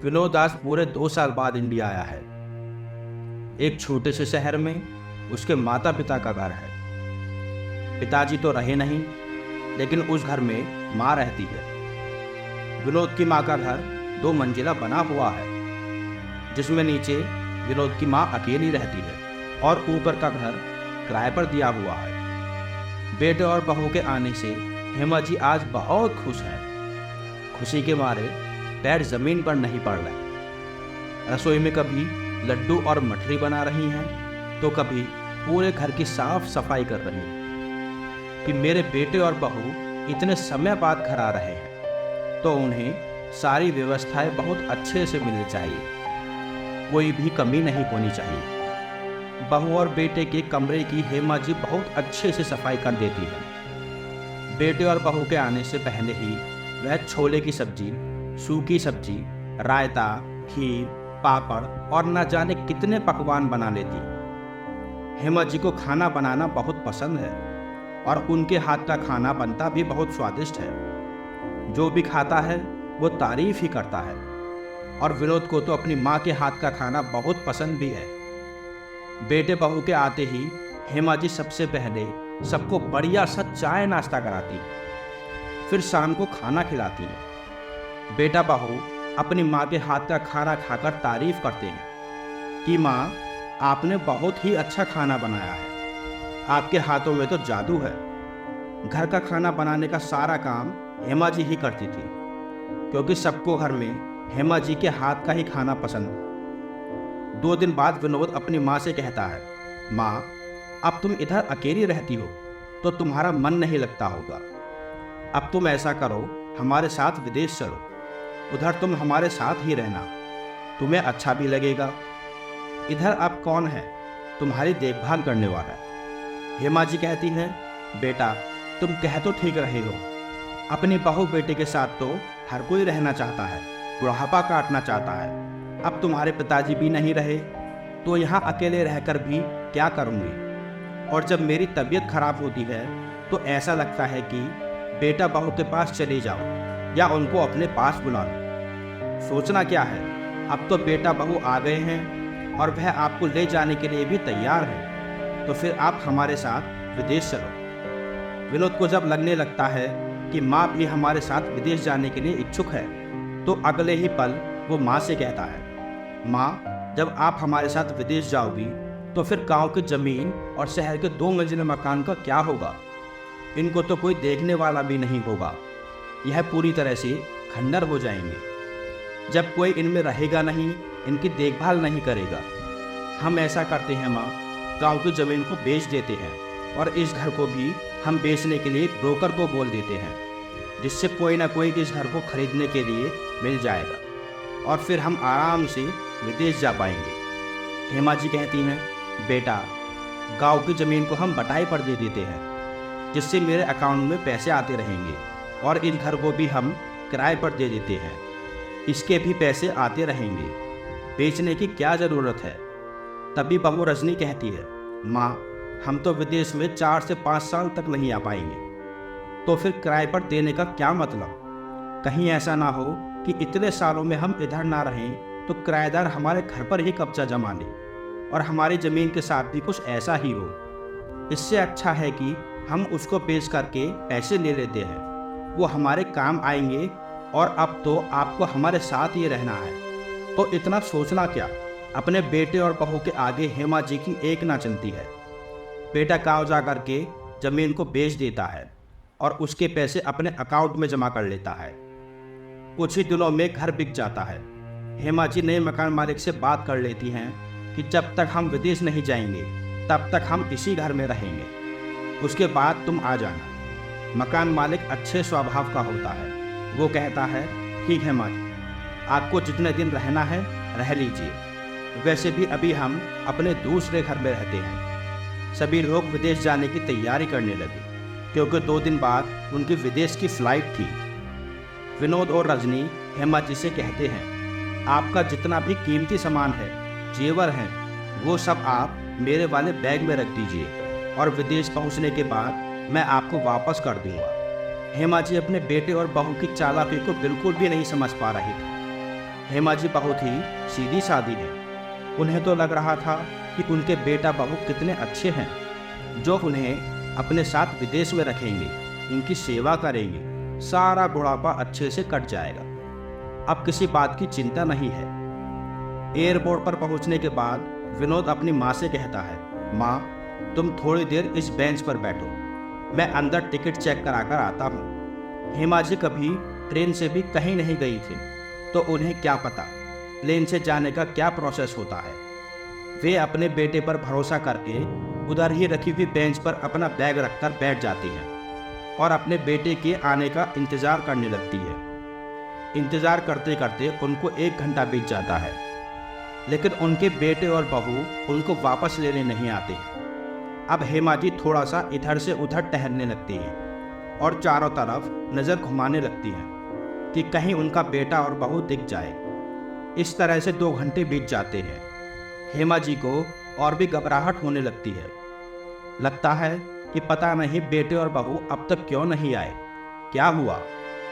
विनोद आज पूरे 2 साल बाद इंडिया आया है। एक छोटे से शहर में उसके माता पिता का घर है। पिताजी तो रहे नहीं, लेकिन उस घर में माँ रहती है। विनोद की माँ का घर 2 मंजिला बना हुआ है, जिसमें नीचे विनोद की माँ अकेली रहती है और ऊपर का घर किराए पर दिया हुआ है। बेटे और बहू के आने से हेमा जी आज बहुत खुश है। खुशी के मारे पैर जमीन पर नहीं पड़ रहे। रसोई में कभी लड्डू और मठरी बना रही हैं, तो कभी पूरे घर की साफ सफाई कर रही हैं। कि मेरे बेटे और बहू इतने समय बाद घर आ रहे हैं, तो उन्हें सारी व्यवस्थाएं बहुत अच्छे से मिलनी चाहिए, कोई भी कमी नहीं होनी चाहिए। बहू और बेटे के कमरे की हेमा जी बहुत अच्छे से सफाई कर देती है। बेटे और बहू के आने से पहले ही वह छोले की सब्जी, सूखी सब्जी, रायता, खीर, पापड़ और न जाने कितने पकवान बना लेती। हेमा जी को खाना बनाना बहुत पसंद है और उनके हाथ का खाना बनता भी बहुत स्वादिष्ट है। जो भी खाता है वो तारीफ ही करता है। और विनोद को तो अपनी माँ के हाथ का खाना बहुत पसंद भी है। बेटे बहू के आते ही हेमा जी सबसे पहले सबको बढ़िया सा चाय नाश्ता कराती, फिर शाम को खाना खिलाती है। बेटा बहू अपनी माँ के हाथ का खाना खाकर तारीफ करते हैं कि माँ, आपने बहुत ही अच्छा खाना बनाया है, आपके हाथों में तो जादू है। घर का खाना बनाने का सारा काम हेमा जी ही करती थी, क्योंकि सबको घर में हेमा जी के हाथ का ही खाना पसंद। 2 दिन बाद विनोद अपनी माँ से कहता है, माँ, अब तुम इधर अकेली रहती हो तो तुम्हारा मन नहीं लगता होगा। अब तुम ऐसा करो, हमारे साथ विदेश चलो, उधर तुम हमारे साथ ही रहना, तुम्हें अच्छा भी लगेगा। इधर अब कौन है तुम्हारी देखभाल करने वाला? हेमा जी कहती हैं, बेटा, तुम कह तो ठीक रहे हो, अपनी बहू बेटे के साथ तो हर कोई रहना चाहता है, बुढ़ापा काटना चाहता है। अब तुम्हारे पिताजी भी नहीं रहे तो यहाँ अकेले रहकर भी क्या करूँगी? और जब मेरी तबीयत खराब होती है तो ऐसा लगता है कि बेटा बहू के पास चले जाओ या उनको अपने पास बुला लो। सोचना क्या है, अब तो बेटा बहू आ गए हैं और वह आपको ले जाने के लिए भी तैयार है, तो फिर आप हमारे साथ विदेश चलो। विनोद को जब लगने लगता है कि माँ भी हमारे साथ विदेश जाने के लिए इच्छुक है, तो अगले ही पल वो माँ से कहता है, माँ, जब आप हमारे साथ विदेश जाओगी तो फिर गांव की जमीन और शहर के 2 मंजिले मकान का क्या होगा? इनको तो कोई देखने वाला भी नहीं होगा, यह पूरी तरह से खंडर हो जाएंगे। जब कोई इनमें रहेगा नहीं, इनकी देखभाल नहीं करेगा। हम ऐसा करते हैं माँ, गांव की ज़मीन को बेच देते हैं और इस घर को भी हम बेचने के लिए ब्रोकर को बोल देते हैं, जिससे कोई ना कोई इस घर को खरीदने के लिए मिल जाएगा और फिर हम आराम से विदेश जा पाएंगे। हेमा जी कहती हैं, बेटा, गांव की ज़मीन को हम बटाई पर दे देते हैं, जिससे मेरे अकाउंट में पैसे आते रहेंगे, और इस घर को भी हम किराए पर दे देते हैं, इसके भी पैसे आते रहेंगे। बेचने की क्या ज़रूरत है? तभी बहू रजनी कहती है, माँ, हम तो विदेश में 4 से 5 साल तक नहीं आ पाएंगे, तो फिर किराए पर देने का क्या मतलब? कहीं ऐसा ना हो कि इतने सालों में हम इधर ना रहें तो किराएदार हमारे घर पर ही कब्जा जमा ले और हमारी ज़मीन के साथ भी कुछ ऐसा ही हो। इससे अच्छा है कि हम उसको बेच करके पैसे ले लेते हैं, वो हमारे काम आएंगे, और अब तो आपको हमारे साथ ही रहना है, तो इतना सोचना क्या? अपने बेटे और बहू के आगे हेमा जी की एक ना चलती है। बेटा गाँव जा कर के ज़मीन को बेच देता है और उसके पैसे अपने अकाउंट में जमा कर लेता है। कुछ ही दिनों में घर बिक जाता है। हेमा जी नए मकान मालिक से बात कर लेती हैं कि जब तक हम विदेश नहीं जाएंगे तब तक हम इसी घर में रहेंगे, उसके बाद तुम आ जाना। मकान मालिक अच्छे स्वभाव का होता है। वो कहता है, ठीक है माँ जी, आपको जितने दिन रहना है रह लीजिए। वैसे भी अभी हम अपने दूसरे घर में रहते हैं। सभी लोग विदेश जाने की तैयारी करने लगे, क्योंकि 2 दिन बाद उनकी विदेश की फ्लाइट थी। विनोद और रजनी हेमा जी से कहते हैं, आपका जितना भी कीमती सामान है, जेवर हैं, वो सब आप मेरे वाले बैग में रख दीजिए और विदेश पहुंचने के बाद मैं आपको वापस कर दूंगा। हेमा जी अपने बेटे और बहू की चालाकी को बिल्कुल भी नहीं समझ पा रही थी। हेमा जी बहुत ही सीधी सादी है। उन्हें तो लग रहा था कि उनके बेटा बहू कितने अच्छे हैं, जो उन्हें अपने साथ विदेश में रखेंगे, इनकी सेवा करेंगे, सारा बुढ़ापा अच्छे से कट जाएगा। अब किसी बात की चिंता नहीं है। एयरपोर्ट पर पहुंचने के बाद विनोद अपनी माँ से कहता है, माँ तुम थोड़ी देर इस बेंच पर बैठो, मैं अंदर टिकट चेक कराकर आता हूँ। हेमा जी कभी ट्रेन से भी कहीं नहीं गई थी, तो उन्हें क्या पता प्लेन से जाने का क्या प्रोसेस होता है। वे अपने बेटे पर भरोसा करके उधर ही रखी हुई बेंच पर अपना बैग रखकर बैठ जाती हैं और अपने बेटे के आने का इंतज़ार करने लगती है। इंतज़ार करते करते उनको 1 घंटा बीत जाता है, लेकिन उनके बेटे और बहू उनको वापस लेने नहीं आते। अब हेमा जी थोड़ा सा इधर से उधर टहलने लगती हैं और चारों तरफ नज़र घुमाने लगती हैं कि कहीं उनका बेटा और बहू दिख जाए। इस तरह से 2 घंटे बीत जाते हैं। हेमा जी को और भी घबराहट होने लगती है। लगता है कि पता नहीं बेटे और बहू अब तक क्यों नहीं आए, क्या हुआ।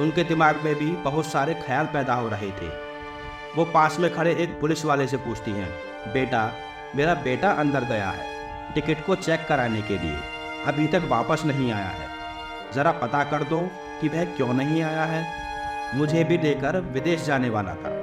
उनके दिमाग में भी बहुत सारे ख्याल पैदा हो रहे थे। वो पास में खड़े एक पुलिस वाले से पूछती हैं, बेटा मेरा बेटा अंदर गया है टिकट को चेक कराने के लिए, अभी तक वापस नहीं आया है, ज़रा पता कर दो कि वह क्यों नहीं आया है, मुझे भी लेकर विदेश जाने वाला था।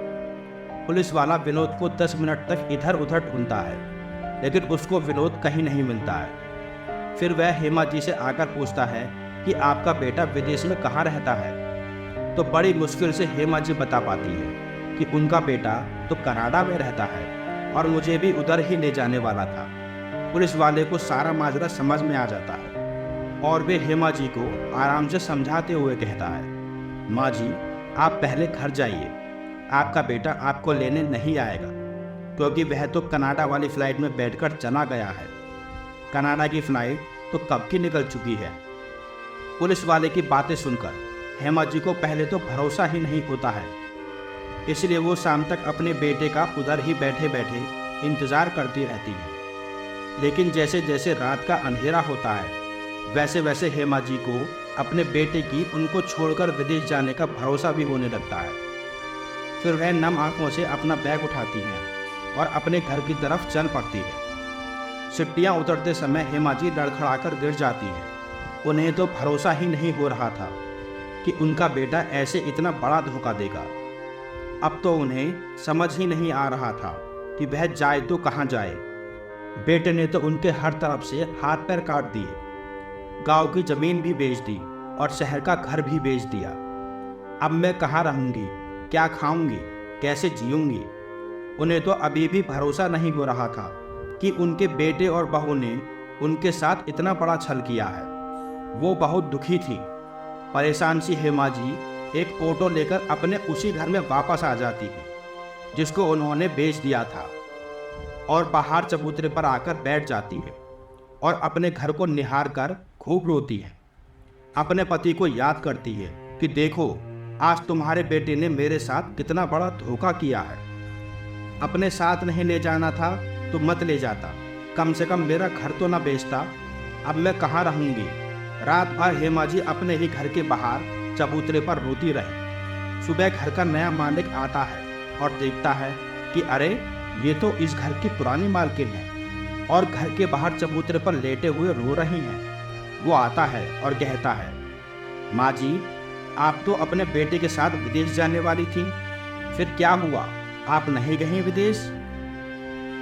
पुलिस वाला विनोद को 10 मिनट तक इधर उधर ढूंढता है, लेकिन उसको विनोद कहीं नहीं मिलता है। फिर वह हेमा जी से आकर पूछता है कि आपका बेटा विदेश में कहाँ रहता है। तो बड़ी मुश्किल से हेमा जी बता पाती है कि उनका बेटा तो कनाडा में रहता है और मुझे भी उधर ही ले जाने वाला था। पुलिस वाले को सारा माजरा समझ में आ जाता है और वे हेमा जी को आराम से समझाते हुए कहता है, माँ जी आप पहले घर जाइए, आपका बेटा आपको लेने नहीं आएगा, क्योंकि वह तो कनाडा वाली फ़्लाइट में बैठकर चला गया है। कनाडा की फ़्लाइट तो कब की निकल चुकी है। पुलिस वाले की बातें सुनकर हेमा जी को पहले तो भरोसा ही नहीं होता है, इसलिए वो शाम तक अपने बेटे का उधर ही बैठे बैठे इंतज़ार करती रहती है। लेकिन जैसे जैसे रात का अंधेरा होता है, वैसे वैसे हेमा जी को अपने बेटे की उनको छोड़कर विदेश जाने का भरोसा भी होने लगता है। फिर वह नम आंखों से अपना बैग उठाती हैं और अपने घर की तरफ चल पड़ती है। सिट्टियाँ उतरते समय हेमा जी लड़खड़ाकर गिर जाती हैं। उन्हें तो भरोसा ही नहीं हो रहा था कि उनका बेटा ऐसे इतना बड़ा धोखा देगा। अब तो उन्हें समझ ही नहीं आ रहा था कि वह जाए तो कहाँ जाए। बेटे ने तो उनके हर तरफ से हाथ पैर काट दिए, गांव की ज़मीन भी बेच दी और शहर का घर भी बेच दिया। अब मैं कहाँ रहूँगी, क्या खाऊंगी, कैसे जीऊंगी। उन्हें तो अभी भी भरोसा नहीं हो रहा था कि उनके बेटे और बहू ने उनके साथ इतना बड़ा छल किया है। वो बहुत दुखी थी। परेशान सी हेमा जी एक ऑटो लेकर अपने उसी घर में वापस आ जाती है जिसको उन्होंने बेच दिया था, और बाहर चबूतरे पर आकर बैठ जाती है और अपने घर को निहार कर खूब रोती है। अपने पति को याद करती है कि देखो आज तुम्हारे बेटे ने मेरे साथ कितना बड़ा धोखा किया है। अपने साथ नहीं ले जाना था तो मत ले जाता, कम से कम मेरा घर तो ना बेचता। अब मैं कहाँ रहूँगी। रात भर हेमा जी अपने ही घर के बाहर चबूतरे पर रोती रही। सुबह घर का नया मालिक आता है और देखता है कि अरे ये तो इस घर की पुरानी मालकिन है और घर के बाहर चबूतरे पर लेटे हुए रो रही हैं। वो आता है और कहता है, माँ जी आप तो अपने बेटे के साथ विदेश जाने वाली थी, फिर क्या हुआ, आप नहीं गई विदेश।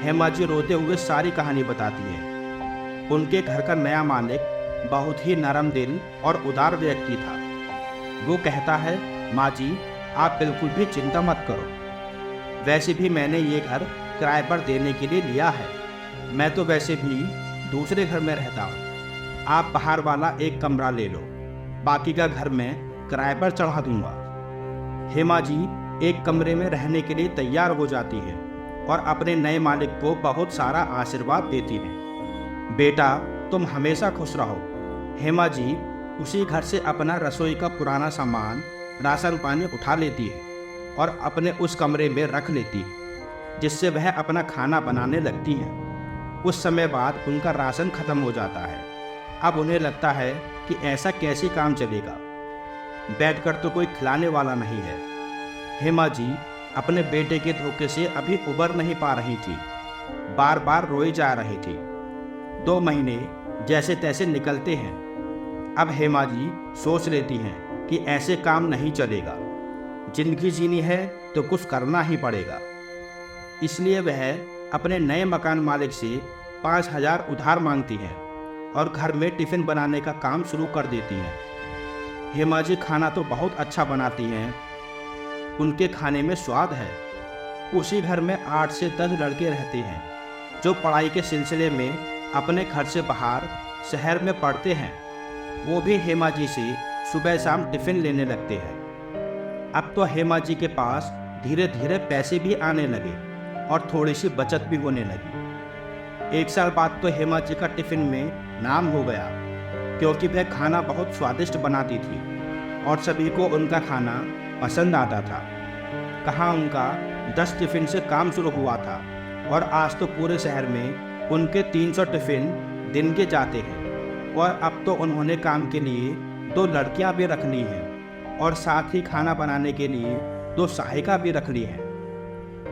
हेमा जी रोते हुए सारी कहानी बताती है। उनके घर का नया मालिक बहुत ही नरम दिल और उदार व्यक्ति था। वो कहता है, माँ जी आप बिल्कुल भी चिंता मत करो, वैसे भी मैंने ये घर किराए पर देने के लिए लिया है। मैं तो वैसे भी दूसरे घर में रहता हूँ, आप बाहर वाला एक कमरा ले लो, बाकी का घर मैं किराए पर चढ़ा दूंगा। हेमा जी एक कमरे में रहने के लिए तैयार हो जाती है और अपने नए मालिक को बहुत सारा आशीर्वाद देती है। बेटा तुम हमेशा खुश रहो। हेमा जी उसी घर से अपना रसोई का पुराना सामान, राशन पानी उठा लेती है और अपने उस कमरे में रख लेती है, जिससे वह अपना खाना बनाने लगती है। कुछ समय बाद उनका राशन खत्म हो जाता है। अब उन्हें लगता है कि ऐसा कैसे काम चलेगा, बैठकर तो कोई खिलाने वाला नहीं है। हेमा जी अपने बेटे के धोखे से अभी उबर नहीं पा रही थी, बार बार रोई जा रही थी। 2 महीने जैसे तैसे निकलते हैं। अब हेमा जी सोच लेती हैं कि ऐसे काम नहीं चलेगा, जिंदगी जीनी है तो कुछ करना ही पड़ेगा। इसलिए वह अपने नए मकान मालिक से 5,000 उधार मांगती हैं और घर में टिफ़िन बनाने का काम शुरू कर देती हैं। हेमा जी खाना तो बहुत अच्छा बनाती हैं, उनके खाने में स्वाद है। उसी घर में 8 से 10 लड़के रहते हैं जो पढ़ाई के सिलसिले में अपने घर से बाहर शहर में पढ़ते हैं। वो भी हेमा जी से सुबह शाम टिफ़िन लेने लगते हैं। अब तो हेमा जी के पास धीरे धीरे पैसे भी आने लगे और थोड़ी सी बचत भी होने लगी। 1 साल बाद तो हेमा जी का टिफ़िन में नाम हो गया, क्योंकि वह खाना बहुत स्वादिष्ट बनाती थी और सभी को उनका खाना पसंद आता था। कहाँ उनका 10 टिफ़िन से काम शुरू हुआ था और आज तो पूरे शहर में उनके 300 टिफ़िन दिन के जाते हैं। और अब तो उन्होंने काम के लिए 2 लड़कियां भी रख ली हैं और साथ ही खाना बनाने के लिए 2 सहायिका भी रख ली हैं।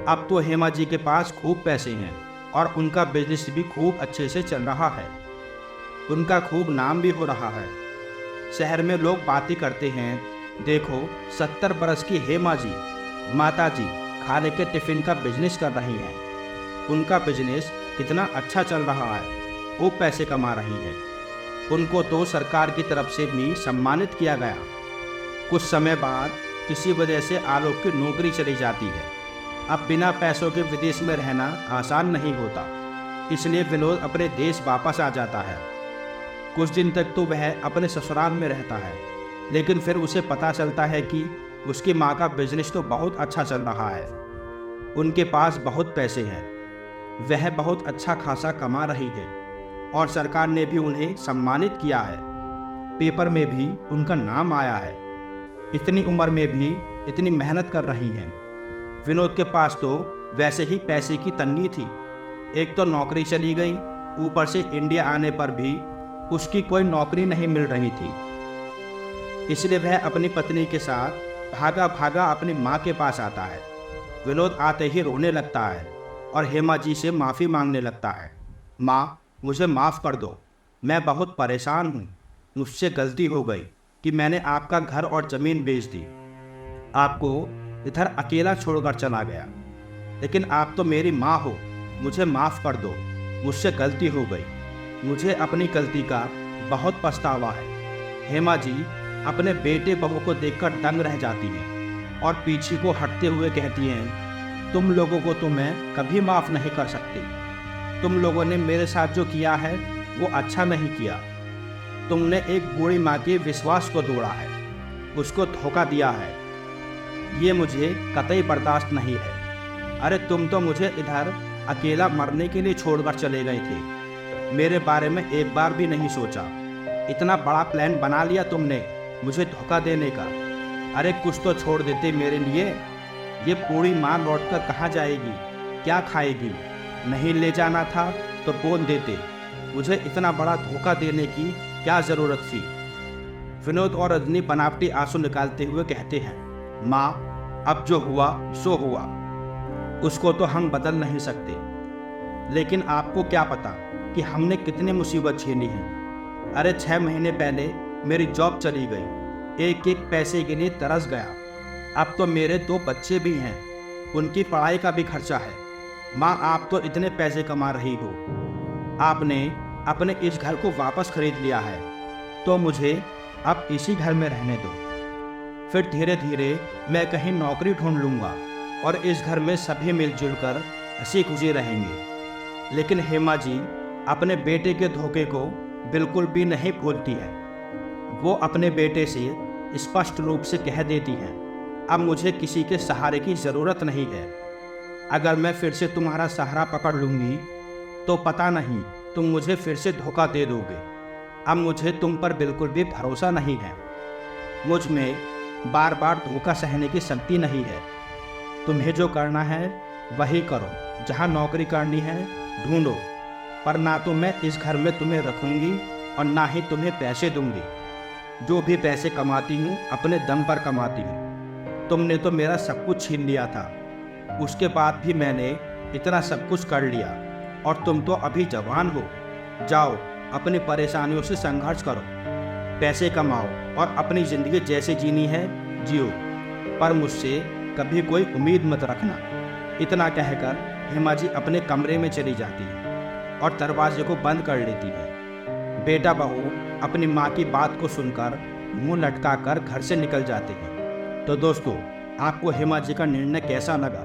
अब तो हेमा जी के पास खूब पैसे हैं और उनका बिजनेस भी खूब अच्छे से चल रहा है। उनका खूब नाम भी हो रहा है। शहर में लोग बातें करते हैं, देखो 70 बरस की हेमा जी, माता जी खाने के टिफ़िन का बिजनेस कर रही हैं। उनका बिजनेस कितना अच्छा चल रहा है, खूब पैसे कमा रही है। उनको तो सरकार की तरफ से भी सम्मानित किया गया। कुछ समय बाद किसी वजह से आलोक की नौकरी चली जाती है। अब बिना पैसों के विदेश में रहना आसान नहीं होता, इसलिए विनोद अपने देश वापस आ जाता है। कुछ दिन तक तो वह अपने ससुराल में रहता है, लेकिन फिर उसे पता चलता है कि उसकी माँ का बिजनेस तो बहुत अच्छा चल रहा है। उनके पास बहुत पैसे हैं, वह बहुत अच्छा खासा कमा रही है और सरकार ने भी उन्हें सम्मानित किया है। पेपर में भी उनका नाम आया है। इतनी उम्र में भी इतनी मेहनत कर रही हैं। विनोद के पास तो वैसे ही पैसे की तंगी थी। एक तो नौकरी चली गई, ऊपर से इंडिया आने पर भी उसकी कोई नौकरी नहीं मिल रही थी। इसलिए वह अपनी पत्नी के साथ भागा भागा अपनी माँ के पास आता है। विनोद आते ही रोने लगता है और हेमा जी से माफ़ी मांगने लगता है। माँ, मुझे माफ़ कर दो, मैं बहुत परेशान हूँ। मुझसे गलती हो गई कि मैंने आपका घर और ज़मीन बेच दी, आपको इधर अकेला छोड़कर चला गया। लेकिन आप तो मेरी माँ हो, मुझे माफ़ कर दो, मुझसे गलती हो गई। मुझे अपनी गलती का बहुत पछतावा है। हेमा जी अपने बेटे बहू को देखकर दंग रह जाती हैं और पीछे को हटते हुए कहती हैं, तुम लोगों को तो मैं कभी माफ़ नहीं कर सकती। तुम लोगों ने मेरे साथ जो किया है वो अच्छा नहीं किया। तुमने एक बूढ़ी माँ के विश्वास को तोड़ा है, उसको धोखा दिया है। ये मुझे कतई बर्दाश्त नहीं है। अरे तुम तो मुझे इधर अकेला मरने के लिए छोड़कर चले गए थे, मेरे बारे में एक बार भी नहीं सोचा। इतना बड़ा प्लान बना लिया तुमने मुझे धोखा देने का। अरे कुछ तो छोड़ देते मेरे लिए। ये बूढ़ी माँ लौटकर कहाँ जाएगी, क्या खाएगी? नहीं ले जाना था तो बोल देते। मुझे इतना बड़ा धोखा देने की क्या ज़रूरत थी? विनोद और रजनी बनावटी आंसू निकालते हुए कहते हैं, माँ, अब जो हुआ सो हुआ, उसको तो हम बदल नहीं सकते। लेकिन आपको क्या पता कि हमने कितनी मुसीबत झेली है। अरे 6 महीने पहले मेरी जॉब चली गई, एक एक पैसे के लिए तरस गया। अब तो मेरे 2 बच्चे भी हैं, उनकी पढ़ाई का भी खर्चा है। माँ, आप तो इतने पैसे कमा रही हो, आपने अपने इस घर को वापस खरीद लिया है, तो मुझे अब इसी घर में रहने दो। फिर धीरे धीरे मैं कहीं नौकरी ढूंढ लूँगा और इस घर में सभी मिलजुल कर हंसी खुशी रहेंगे। लेकिन हेमा जी अपने बेटे के धोखे को बिल्कुल भी नहीं भूलती है। वो अपने बेटे से स्पष्ट रूप से कह देती हैं, अब मुझे किसी के सहारे की ज़रूरत नहीं है। अगर मैं फिर से तुम्हारा सहारा पकड़ लूँगी तो पता नहीं तुम मुझे फिर से धोखा दे दोगे। अब मुझे तुम पर बिल्कुल भी भरोसा नहीं है। मुझ में बार बार धोखा सहने की शक्ति नहीं है। तुम्हें जो करना है वही करो, जहाँ नौकरी करनी है ढूंढो, पर ना तो मैं इस घर में तुम्हें रखूँगी और ना ही तुम्हें पैसे दूँगी। जो भी पैसे कमाती हूँ अपने दम पर कमाती हूँ। तुमने तो मेरा सब कुछ छीन लिया था, उसके बाद भी मैंने इतना सब कुछ कर लिया और तुम तो अभी जवान हो। जाओ अपनी परेशानियों से संघर्ष करो, पैसे कमाओ और अपनी ज़िंदगी जैसे जीनी है जियो, पर मुझसे कभी कोई उम्मीद मत रखना। इतना कहकर हेमा जी अपने कमरे में चली जाती है और दरवाजे को बंद कर लेती है। बेटा बहू अपनी माँ की बात को सुनकर मुंह लटकाकर घर से निकल जाते हैं। तो दोस्तों, आपको हेमा जी का निर्णय कैसा लगा?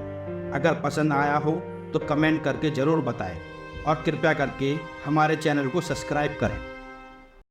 अगर पसंद आया हो तो कमेंट करके ज़रूर बताएं और कृपया करके हमारे चैनल को सब्सक्राइब करें।